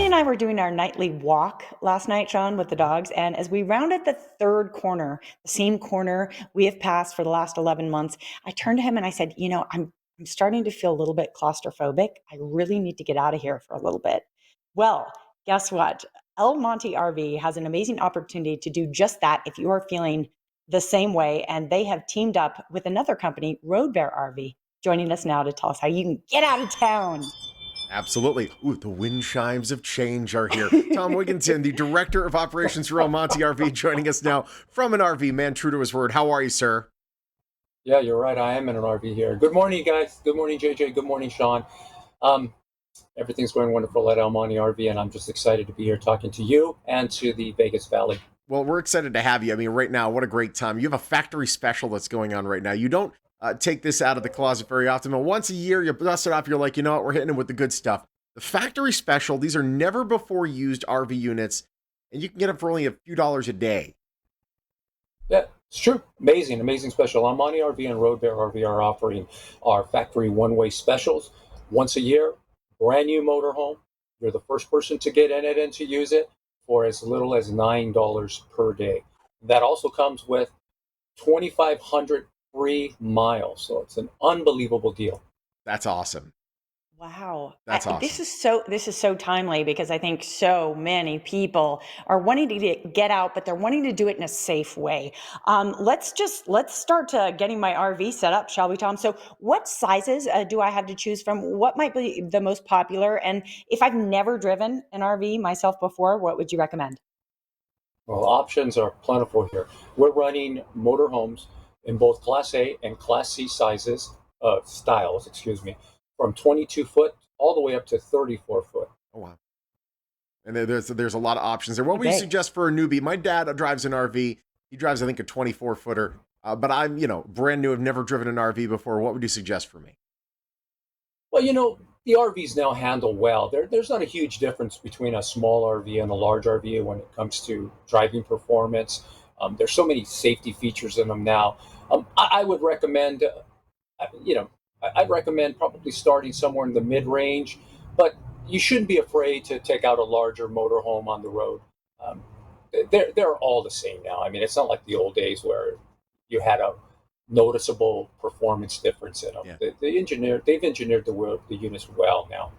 and I were doing our nightly walk last night, Sean, with the dogs. And as we rounded the third corner, the same corner we have passed for the last 11 months, I turned to him and I said, I'm starting to feel a little bit claustrophobic. I really need to get out of here for a little bit. Well, guess what? El Monte RV has an amazing opportunity to do just that if you are feeling the same way. And they have teamed up with another company, Road Bear RV, joining us now to tell us how you can get out of town. Absolutely. Ooh, the wind chimes of change are here. Tom Wigginton, the Director of Operations for El Monte RV, joining us now from an RV, man true to his word. How are you, sir? Yeah, you're right. I am in an RV here. Good morning, guys. Good morning, JJ. Good morning, Sean. Um, Everything's going wonderful at El Monte RV, and I'm just excited to be here talking to you and to the Vegas Valley. Well, we're excited to have you. I mean, right now, what a great time. You have a factory special that's going on right now. You don't take this out of the closet very often, but once a year, you dust it off. You're like, you know what? We're hitting it with the good stuff. The factory special, these are never before used RV units, and you can get them for only a few dollars a day. Yeah, it's true. Amazing, amazing special. El Monte RV and Road Bear RV are offering our factory one-way specials once a year. Brand new motorhome. You're the first person to get in it and to use it for as little as $9 per day. That also comes with 2,500 free miles. So it's an unbelievable deal. That's awesome. Wow. That's awesome. This is so timely because I think so many people are wanting to get out, but they're wanting to do it in a safe way. Let's start to getting my RV set up, shall we, Tom? So what sizes do I have to choose from? What might be the most popular? And if I've never driven an RV myself before, what would you recommend? Well, options are plentiful here. We're running motorhomes in both Class A and Class C sizes, styles, excuse me, from 22 foot all the way up to 34 foot. Oh, wow. And there's a lot of options there. What would you Okay. suggest for a newbie? My dad drives an RV. He drives, I think, a 24 footer. But I'm, brand new. I've never driven an RV before. What would you suggest for me? Well, the RVs now handle well. There's not a huge difference between a small RV and a large RV when it comes to driving performance. There's so many safety features in them now. I would recommend, I'd recommend probably starting somewhere in the mid-range, but you shouldn't be afraid to take out a larger motorhome on the road. Um, they're all the same now. I mean, it's not like the old days where you had a noticeable performance difference in them. Yeah. They've engineered the units well now.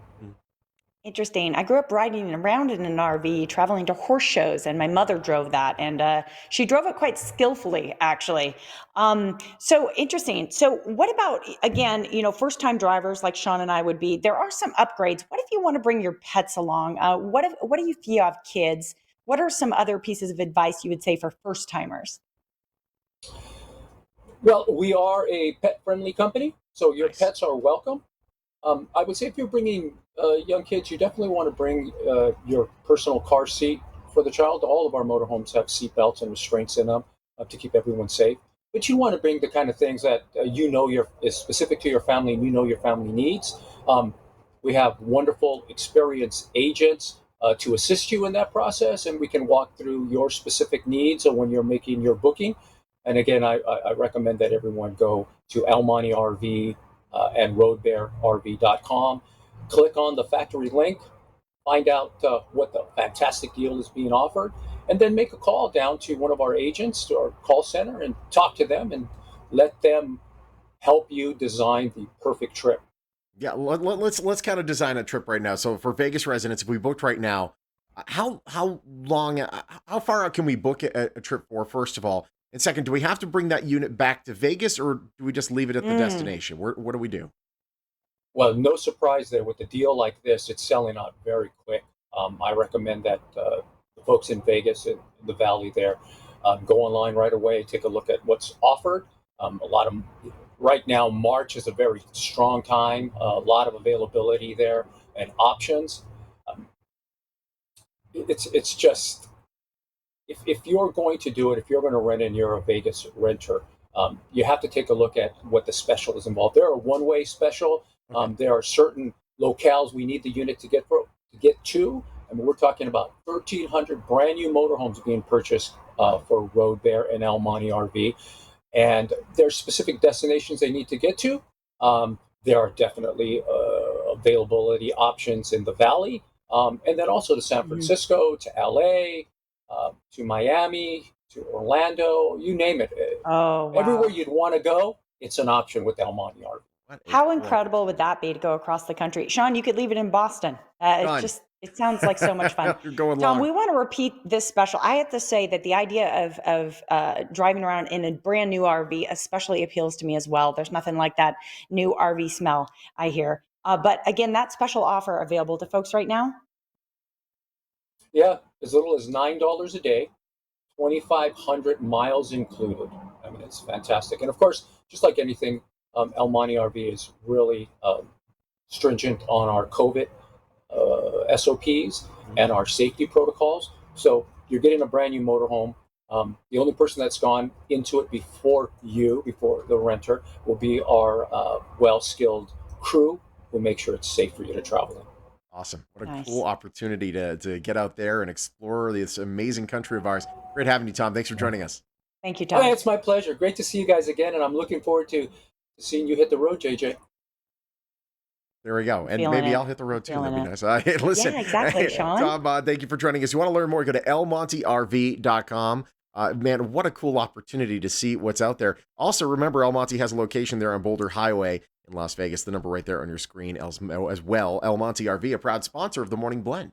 Interesting. I grew up riding around in an RV, traveling to horse shows, and my mother drove that, and she drove it quite skillfully, actually. So interesting. So, what about again? First-time drivers like Sean and I would be. There are some upgrades. What if you want to bring your pets along? What if you have kids? What are some other pieces of advice you would say for first-timers? Well, we are a pet-friendly company, so your Nice. pets are welcome. I would say if you're bringing young kids, you definitely want to bring your personal car seat for the child. All of our motorhomes have seat belts and restraints in them to keep everyone safe. But you want to bring the kind of things that is specific to your family and you know your family needs. Um, we have wonderful, experienced agents to assist you in that process, and we can walk through your specific needs when you're making your booking. And again, I recommend that everyone go to El Monte RV and roadbearrv.com. Click on the factory link, find out what the fantastic deal is being offered, and then make a call down to one of our agents to our call center and talk to them and let them help you design the perfect trip. Yeah, let's kind of design a trip right now. So for Vegas residents, if we booked right now, how long, how far out can we book a trip for? First of all, and second, do we have to bring that unit back to Vegas, or do we just leave it at the Mm. destination? What do we do? Well, no surprise there. With a deal like this, it's selling out very quick. I recommend that the folks in Vegas and the Valley there go online right away, take a look at what's offered. A lot of Right now, March is a very strong time. A lot of availability there and options. Um, it's just if you're going to do it, if you're going to rent and you're a Vegas renter, you have to take a look at what the special is involved. There are one-way special. Okay. There are certain locales we need the unit to get to. I mean, we're talking about 1,300 brand new motorhomes being purchased for Road Bear and El Monte RV, and there's specific destinations they need to get to. There are definitely availability options in the valley. And then also to San Mhm. Francisco, to LA, to Miami, to Orlando, you name it. Oh, Everywhere wow. you'd want to go, it's an option with El Monte RV. What a How cool incredible would opportunity. that be to go across the country? Sean, you could leave it in Boston. Done. It sounds like so much fun. You're going Tom, long. we want to repeat this special. I have to say that the idea of driving around in a brand new RV especially appeals to me as well. There's nothing like that new RV smell I hear. But again, that special offer available to folks right now. Yeah, as little as $9 a day, 2,500 miles included. I mean, it's fantastic. And of course, just like anything, El Monte RV is really stringent on our COVID SOPs and our safety protocols. So you're getting a brand new motorhome. The only person that's gone into it before you, before the renter, will be our well-skilled crew who make sure it's safe for you to travel in. Awesome. What a cool Nice. opportunity to get out there and explore this amazing country of ours. Great having you, Tom. Thanks for joining us. Thank you, Oh, yeah, Tom. it's my pleasure. Great to see you guys again, and I'm looking forward to seeing you hit the road, JJ. There we go. And Feeling maybe it. I'll hit the road too. Feeling That'd be it. nice. Hey, listen, Yeah, exactly, Sean. Tom, thank you for joining us. You want to learn more, go to elmonterv.com. Man, what a cool opportunity to see what's out there. Also, remember, El Monte has a location there on Boulder Highway in Las Vegas. The number right there on your screen as well. El Monte RV, a proud sponsor of the Morning Blend.